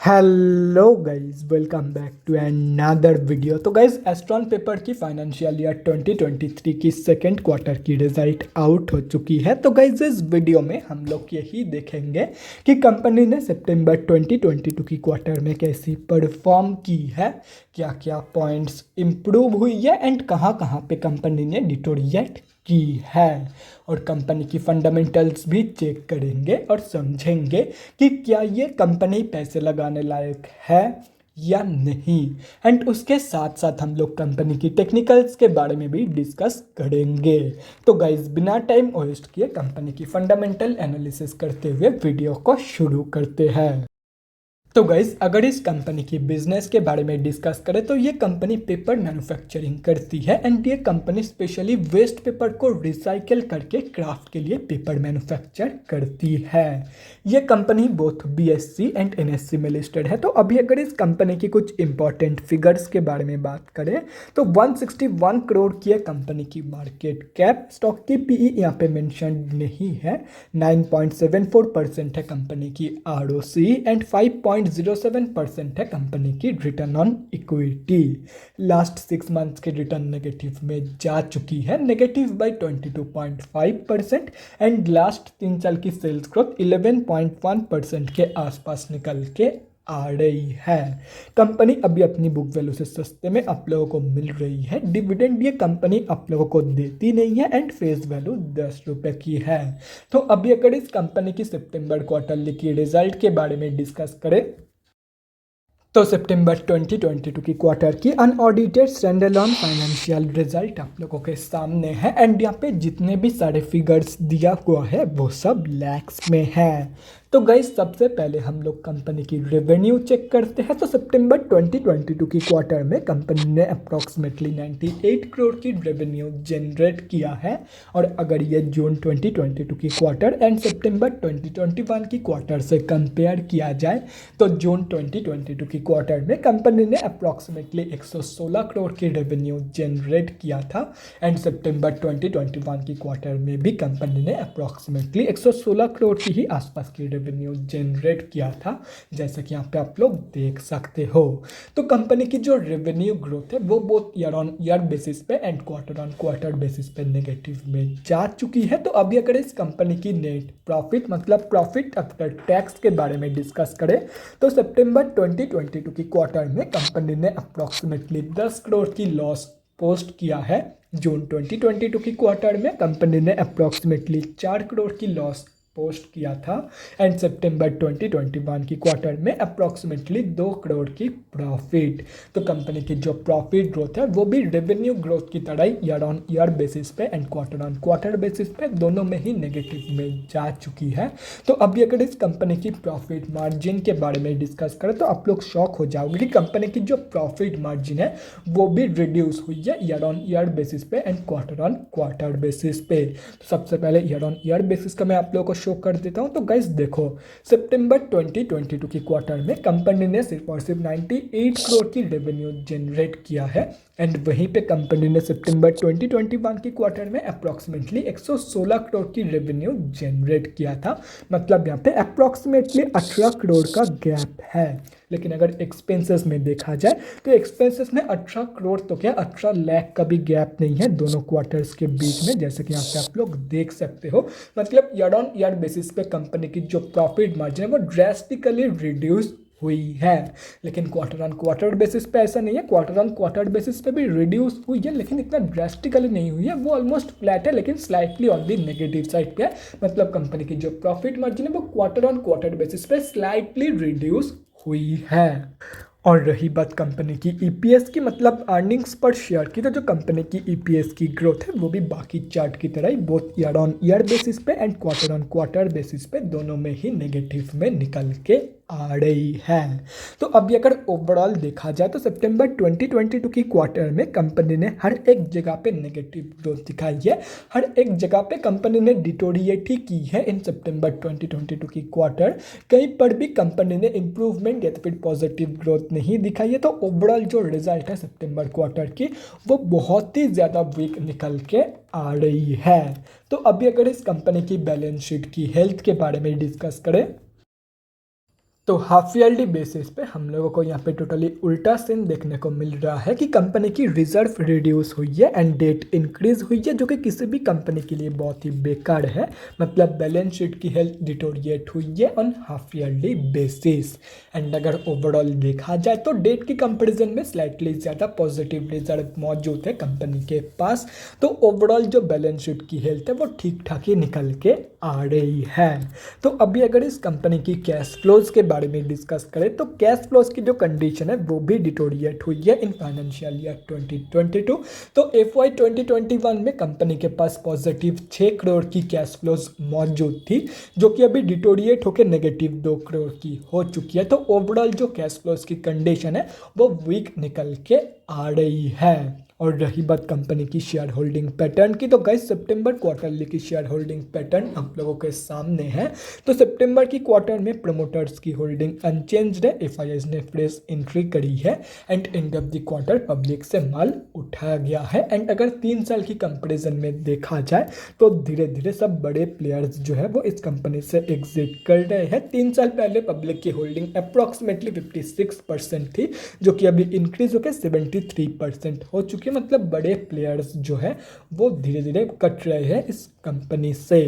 Hello guys, welcome back to another video. तो guys, Astron paper की financial year 2023 की second quarter की result out हो चुकी है। तो गाइस, इस वीडियो में हम लोग यही देखेंगे कि कंपनी ने सितंबर 2022 की क्वार्टर में कैसी परफॉर्म की है, क्या क्या पॉइंट्स इम्प्रूव हुई है एंड कहाँ कहाँ पे कंपनी ने डिटोरिएट की है, और कंपनी की फंडामेंटल्स भी चेक करेंगे और समझेंगे कि क्या ये कंपनी पैसे लगाने लायक है या नहीं। एंड उसके साथ साथ हम लोग कंपनी की टेक्निकल्स के बारे में भी डिस्कस करेंगे। तो गाइज, बिना टाइम वेस्ट किए कंपनी की फंडामेंटल एनालिसिस करते हुए वीडियो को शुरू करते हैं। तो गाइज, अगर इस कंपनी की बिजनेस के बारे में डिस्कस करें तो ये कंपनी पेपर मैन्युफैक्चरिंग करती है एंड ये कंपनी स्पेशली वेस्ट पेपर को रिसाइकल करके क्राफ्ट के लिए पेपर मैन्युफैक्चर करती है। ये company both BSc and NSC में लिस्टेड है। तो अभी अगर इस कंपनी की कुछ इंपॉर्टेंट फिगर्स के बारे में बात करें तो 161 करोड़ की है कंपनी की मार्केट कैप। स्टॉक की पीई यहाँ पे मेंशन नहीं है। 9.74% है कंपनी की आरओसी एंड 5.07% है कंपनी की return on equity. Last 6 months के रिटर्न नेगेटिव में जा चुकी है, नेगेटिव बाई 22.5%, एंड लास्ट 3 साल की सेल्स ग्रोथ 11.1% के आसपास निकल के आ रही है। कंपनी अभी अपनी बुक वैल्यू से सस्ते में आप लोगों को मिल रही है। डिविडेंड ये कंपनी आप लोगों को देती नहीं है एंड फेस वैल्यू 10 रुपये की है। तो अभी अगर इस कंपनी की सितंबर क्वार्टरली की रिजल्ट के बारे में डिस्कस करें तो सितंबर 2022 की क्वार्टर की अनऑडिटेड स्टैंडअलोन फाइनेंशियल रिजल्ट आप लोगों के सामने है एंड यहाँ पे जितने भी सारे फिगर्स दिया हुआ है वो सब लैक्स में है। तो गाइस, सबसे पहले हम लोग कंपनी की रेवेन्यू चेक करते हैं। तो सितंबर 2022 की क्वार्टर में कंपनी ने अप्रॉक्सीमेटली 98 करोड़ की रेवेन्यू जनरेट किया है, और अगर ये जून 2022 की क्वार्टर एंड सितंबर 2021 की क्वार्टर से कंपेयर किया जाए तो जून 2022 की क्वार्टर में कंपनी ने अप्रॉक्सीमेटली 116 करोड़ की रेवेन्यू जनरेट किया था, एंड सितंबर 2021 की क्वार्टर में भी कंपनी ने अप्रॉक्सीमेटली 116 करोड़ की ही आसपास की रेवेन्यू जनरेट किया था, जैसा कि यहाँ पे आप लोग देख सकते हो। तो कंपनी की जो रेवेन्यू ग्रोथ है वो both year on year basis पे and quarter on quarter basis पे नेगेटिव में जा चुकी है। तो अभी अगर इस कंपनी की नेट प्रॉफिट मतलब प्रॉफिट आफ्टर टैक्स के बारे में डिस्कस करें तो सितंबर 2022 की क्वार्टर में कंपनी ने अप्रॉक्सीमेटली 10 करोड़ की लॉस पोस्ट किया है। जून 2022 की क्वार्टर में कंपनी ने अप्रॉक्सीमेटली 4 करोड़ की लॉस पोस्ट किया था, एंड सितंबर 2021 की क्वार्टर में अप्रॉक्सीमेटली 2 करोड़ की प्रॉफिट। तो कंपनी की जो प्रॉफिट ग्रोथ है वो भी रेवेन्यू ग्रोथ की तरह ईयर ऑन ईयर बेसिस पे and quarter on quarter basis पे दोनों में ही नेगेटिव में जा चुकी है। तो अभी अगर इस कंपनी की प्रॉफिट मार्जिन के बारे में डिस्कस करें तो आप लोग शॉक हो जाओगे कि कंपनी की जो प्रॉफिट मार्जिन है वो भी रिड्यूस हुई है ईयर ऑन ईयर बेसिस पे and quarter on quarter basis पे। तो सबसे पहले ईयर ऑन ईयर बेसिस का मैं आप लोगों को शो कर देता हूं। तो गाइस देखो, सितंबर 2022 की क्वार्टर में कंपनी ने सिर्फ और सिर्फ 98 करोड़ की रेवेन्यू जनरेट किया है, एंड वहीं पे कंपनी ने सितंबर 2021 की क्वार्टर में अप्रॉक्सीमेटली 116 करोड़ की रेवेन्यू जनरेट किया था। मतलब यहाँ पे अप्रॉक्सीमेटली 18 करोड़ का गैप है। लेकिन अगर एक्सपेंसेस में देखा जाए तो एक्सपेंसेस में 18 करोड़ तो क्या 18 लाख का भी गैप नहीं है दोनों क्वार्टर्स के बीच में, जैसे कि यहाँ पे आप लोग देख सकते हो। मतलब ईयर ऑन ईयर बेसिस पे कंपनी की जो प्रॉफिट मार्जिन है वो ड्रेस्टिकली रिड्यूस हुई है। लेकिन क्वार्टर ऑन क्वार्टर बेसिस पे ऐसा नहीं है, क्वार्टर ऑन क्वार्टर बेसिस पे भी रिड्यूस हुई है लेकिन इतना ड्रेस्टिकली नहीं हुई है, वो ऑलमोस्ट फ्लैट है लेकिन slightly on the negative side पे है। मतलब कंपनी की जो प्रॉफिट मार्जिन है वो क्वार्टर ऑन क्वार्टर बेसिस पे स्लाइटली रिड्यूस हुई है। और रही बात कंपनी की ईपीएस की मतलब अर्निंग्स पर शेयर की, तो जो कंपनी की ईपीएस की ग्रोथ है वो भी बाकी चार्ट की तरह ही both year on year basis पे and quarter on quarter basis पे दोनों में ही नेगेटिव में निकल के आ रही है। तो अभी अगर ओवरऑल देखा जाए तो सितंबर 2022 की क्वार्टर में कंपनी ने हर एक जगह पे नेगेटिव ग्रोथ दिखाई है, हर एक जगह पे कंपनी ने डिटोरिएट ही की है इन सितंबर 2022 की क्वार्टर। कहीं पर भी कंपनी ने इंप्रूवमेंट या तो फिर पॉजिटिव ग्रोथ नहीं दिखाई है। तो ओवरऑल जो रिजल्ट है सितंबर क्वार्टर की वो बहुत ही ज़्यादा वीक निकल के आ रही है। तो अभी अगर इस कंपनी की बैलेंस शीट की हेल्थ के बारे में डिस्कस करें तो हाफ ईयरली बेसिस पे हम लोगों को यहाँ पे टोटली उल्टा सीन देखने को मिल रहा है कि कंपनी की रिजर्व रिड्यूस हुई है एंड डेट इंक्रीज हुई है, जो कि किसी भी कंपनी के लिए बहुत ही बेकार है। मतलब बैलेंस शीट की हेल्थ डिटोरिएट हुई है on half yearly basis. And अगर ओवरऑल देखा जाए तो डेट की कंपेरिजन में स्लाइटली ज़्यादा पॉजिटिव रिजर्व मौजूद है कंपनी के पास। तो ओवरऑल जो बैलेंस शीट की हेल्थ है वो ठीक ठाक ही निकल के आ रही है। तो अभी अगर इस कंपनी की कैश फ्लोज के बारे में डिस्कस करें तो कैश फ्लोज की जो कंडीशन है वो भी डिटोरिएट हुई है इन फाइनेंशियल ईयर 2022। तो FY 2021 में कंपनी के पास पॉजिटिव 6 करोड़ की कैश फ्लोज मौजूद थी, जो कि अभी डिटोरिएट होकर नेगेटिव 2 करोड़ की हो चुकी है। तो ओवरऑल जो कैश फ्लोज की कंडीशन है वो वीक निकल के आ रही है। और रही बात कंपनी की शेयर होल्डिंग पैटर्न की, तो गाइस सितंबर क्वार्टरली की शेयर होल्डिंग पैटर्न आप लोगों के सामने है। तो सितंबर की क्वार्टर में प्रमोटर्स की होल्डिंग अनचेंज्ड है, FIS ने फ्रेश एंट्री करी है and end of the quarter public से माल उठाया गया है। एंड अगर 3 साल की कंपेरिजन में देखा जाए तो धीरे धीरे सब बड़े प्लेयर्स जो है वो इस कंपनी से एग्जिट कर रहे हैं। 3 साल पहले पब्लिक की होल्डिंग अप्रॉक्सीमेटली 56% थी, जो कि अभी इंक्रीज होकर 73% हो चुकी है। मतलब बड़े प्लेयर्स जो है वो धीरे धीरे कट रहे हैं इस कंपनी से।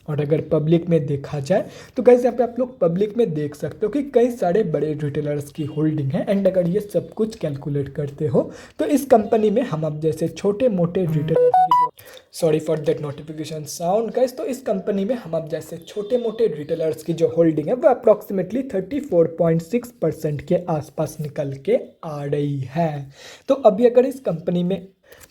और अगर पब्लिक में देखा जाए तो गाइस यहाँ पे आप लोग पब्लिक में देख सकते हो कि कई सारे बड़े रिटेलर्स की होल्डिंग है। एंड अगर ये सब कुछ कैलकुलेट करते हो तो इस कंपनी में हम अब जैसे छोटे मोटे रिटेलर्स की, sorry for that notification sound guys, तो इस कंपनी में हम अब जैसे छोटे मोटे रिटेलर्स की जो होल्डिंग है वो अप्रॉक्सीमेटली 34.6% के आसपास निकल के आ रही है। तो अभी अगर इस कंपनी में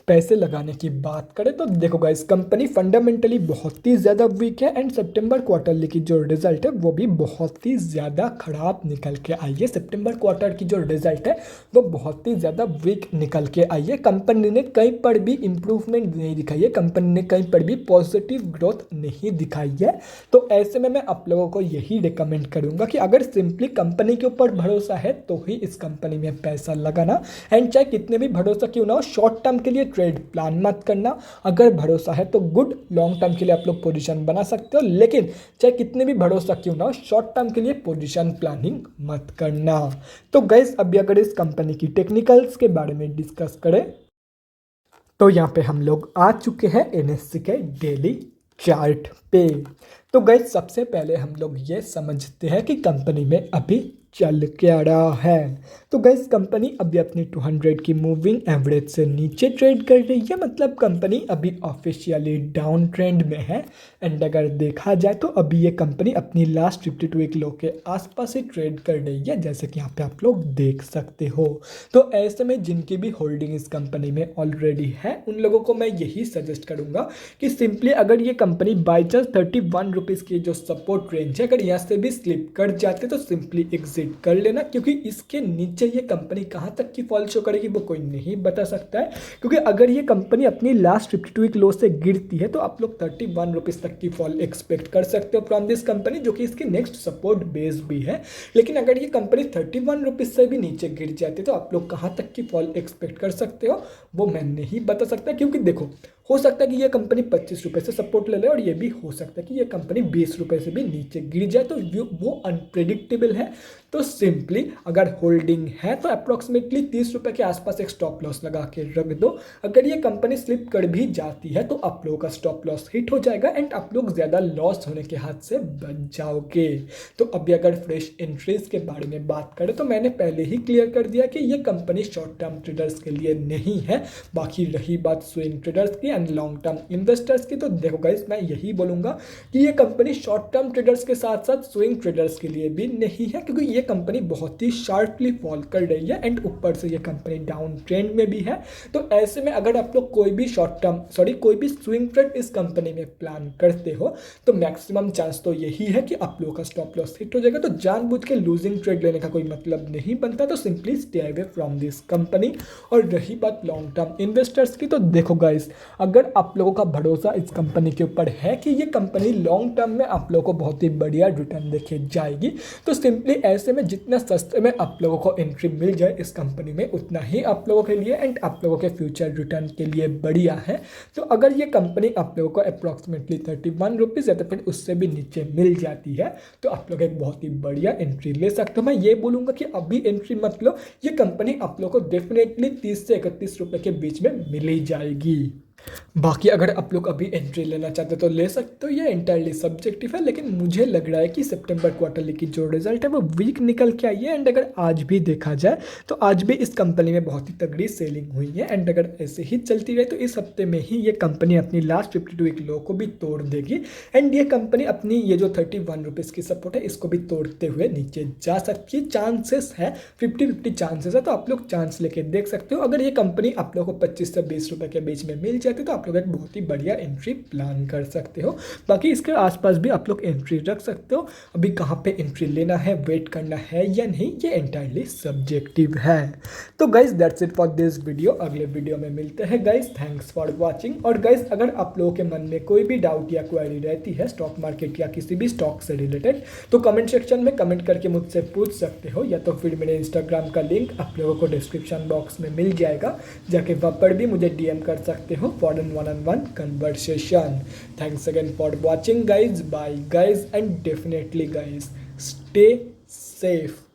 पैसे लगाने की बात करें तो देखो गाइस कंपनी फंडामेंटली बहुत ही ज़्यादा वीक है एंड सितंबर क्वार्टरली की जो रिजल्ट है वो भी बहुत ही ज़्यादा खराब निकल के आई है। सितंबर क्वार्टर की जो रिजल्ट है वो बहुत ही ज़्यादा वीक निकल के आई है। कंपनी ने कहीं पर भी इम्प्रूवमेंट नहीं दिखाई है, कंपनी ने कहीं पर भी पॉजिटिव ग्रोथ नहीं दिखाई है। तो ऐसे में मैं आप लोगों को यही रिकमेंड करूँगा कि अगर सिंपली कंपनी के ऊपर भरोसा है तो ही इस कंपनी में पैसा लगाना। एंड चाहे कितने भी भरोसा क्यों ना हो, शॉर्ट टर्म के लिए ट्रेड प्लान मत करना। अगर भरोसा है तो गुड लॉन्ग टर्म के लिए आप लोग पोजीशन बना सकते हो, लेकिन चाहे कितने भी भरोसा क्यों ना हो शॉर्ट टर्म के लिए पोजीशन प्लानिंग मत करना। तो गाइस अभी अगर इस कंपनी की टेक्निकल्स के बारे में डिस्कस करें तो यहाँ पे हम लोग आ चुके हैं NSE के डेली चार्ट पे। तो गाइस सबसे पहले हम लोग ये समझते हैं कि कंपनी में अभी चल क्या रहा है। तो गाइस कंपनी अभी अपनी 200 की मूविंग एवरेज से नीचे ट्रेड कर रही है, मतलब कंपनी अभी ऑफिशियली डाउन ट्रेंड में है। एंड अगर देखा जाए तो अभी ये कंपनी अपनी लास्ट 52 वीक लो के आसपास ही ट्रेड कर रही है, जैसे कि यहाँ पे आप लोग देख सकते हो। तो ऐसे में जिनकी भी होल्डिंग इस कंपनी में ऑलरेडी है उन लोगों को मैं यही सजेस्ट करूँगा कि सिंपली अगर ये कंपनी बाई चांस 31 रुपीज़ की जो सपोर्ट रेंज है अगर यहाँ से भी स्लिप कर जाते तो सिंपली एग्जिट कर लेना, क्योंकि इसके नीचे ये कंपनी कहाँ तक की फॉल शो करेगी वो कोई नहीं बता सकता है। क्योंकि अगर ये कंपनी अपनी लास्ट 52 वीक लो से गिरती है तो आप लोग 31 रुपीज़ तक की फॉल एक्सपेक्ट कर सकते हो फ्रॉम दिस कंपनी, जो कि इसकी नेक्स्ट सपोर्ट बेस भी है। लेकिन अगर ये कंपनी 31 रुपीज़ से भी नीचे गिर जाती है तो आप लोग कहाँ तक की फॉल एक्सपेक्ट कर सकते हो वो मैं नहीं बता सकता। क्योंकि देखो हो सकता है कि ये कंपनी 25 रुपये से सपोर्ट ले ले और ये भी हो सकता है कि ये कंपनी 20 रुपये से भी नीचे गिर जाए, तो वो अनप्रेडिक्टेबल है। तो सिंपली अगर होल्डिंग है तो अप्रॉक्सीमेटली 30 रुपये के आसपास एक स्टॉप लॉस लगा के रख दो। अगर ये कंपनी स्लिप कर भी जाती है तो आप लोगों का स्टॉप लॉस हिट हो जाएगा एंड आप लोग ज़्यादा लॉस होने के हाथ से बच जाओगे। तो अभी अगर फ्रेश एंट्रीज के बारे में बात करें तो मैंने पहले ही क्लियर कर दिया कि ये कंपनी शॉर्ट टर्म ट्रेडर्स के लिए नहीं है। बाकी रही बात स्विंग ट्रेडर्स की एंड लॉन्ग टर्म इन्वेस्टर्स की, तो देखो गाइस मैं यही बोलूँगा कि ये कंपनी शॉर्ट टर्म ट्रेडर्स के साथ साथ स्विंग ट्रेडर्स के लिए भी नहीं है, क्योंकि ये कंपनी बहुत ही शार्पली फॉल कर रही है एंड ऊपर से ये कंपनी डाउन ट्रेंड में भी है। तो ऐसे में अगर आप लोग कोई भी कोई भी स्विंग ट्रेड इस कंपनी में प्लान करते हो तो मैक्सिमम चांस तो यही है कि आप लोगों का स्टॉप लॉस हिट हो जाएगा। तो जानबूझ के लूजिंग ट्रेड लेने का कोई मतलब नहीं बनता, तो simply stay away from this company. और रही बात लॉन्ग टर्म इन्वेस्टर्स की, तो देखो गाइस अगर आप लोगों का भरोसा इस कंपनी के ऊपर है कि ये कंपनी लॉन्ग टर्म में आप लोगों को बहुत ही बढ़िया रिटर्न देके जाएगी, तो सिंपली ऐसे में जितना सस्ते में आप लोगों को एंट्री मिल जाए इस कंपनी में उतना ही आप लोगों के लिए एंड आप लोगों के फ्यूचर रिटर्न के लिए बढ़िया है। तो अगर ये कंपनी आप लोगों को अप्रॉक्सीमेटली 31 रुपीज़ या तो फिर उससे भी नीचे मिल जाती है तो आप लोग एक बहुत ही बढ़िया एंट्री ले सकते हो। मैं ये बोलूँगा कि अभी एंट्री मत लो, ये कंपनी आप लोगों को डेफिनेटली 30 से 31 रुपये के बीच में मिल ही जाएगी। बाकी अगर आप लोग अभी एंट्री लेना चाहते हो तो ले सकते हो, ये इंटायरली सब्जेक्टिव है, लेकिन मुझे लग रहा है कि सितंबर क्वार्टरली की जो रिजल्ट है वो वीक निकल के आई है। एंड अगर आज भी देखा जाए तो आज भी इस कंपनी में बहुत ही तगड़ी सेलिंग हुई है एंड अगर ऐसे ही चलती रहे तो इस हफ्ते में ही ये कंपनी अपनी लास्ट 52 वीक लो को भी तोड़ देगी एंड ये कंपनी अपनी ये जो 31 रुपीज़ की सपोर्ट है इसको भी तोड़ते हुए नीचे जा सकती है। चांसेस है 50-50 चांसेस है, तो आप लोग चांस लेके देख सकते हो। अगर ये कंपनी आप लोग को 25 से 20 रुपये के बीच में मिल जाती तो आप लोग एक बहुत ही बढ़िया एंट्री प्लान कर सकते हो। बाकी इसके आसपास भी आप लोग एंट्री रख सकते हो। अभी कहाँ पे एंट्री लेना है, वेट करना है या नहीं, ये एंटायरली सब्जेक्टिव है। तो guys that's it for this video. अगले वीडियो में मिलते हैं गाइज। Thanks for watching. और गाइज अगर आप लोगों के मन में कोई भी डाउट या क्वेरी रहती है स्टॉक मार्केट या किसी भी स्टॉक से रिलेटेड तो कमेंट सेक्शन में कमेंट करके मुझसे पूछ सकते हो, या तो फिर मेरे इंस्टाग्राम का लिंक आप लोगों को डिस्क्रिप्शन बॉक्स में मिल जाएगा, जाके वहाँ पर भी मुझे DM कर सकते हो for an one-on-one conversation. Thanks again for watching guys. Bye guys, and definitely guys stay safe.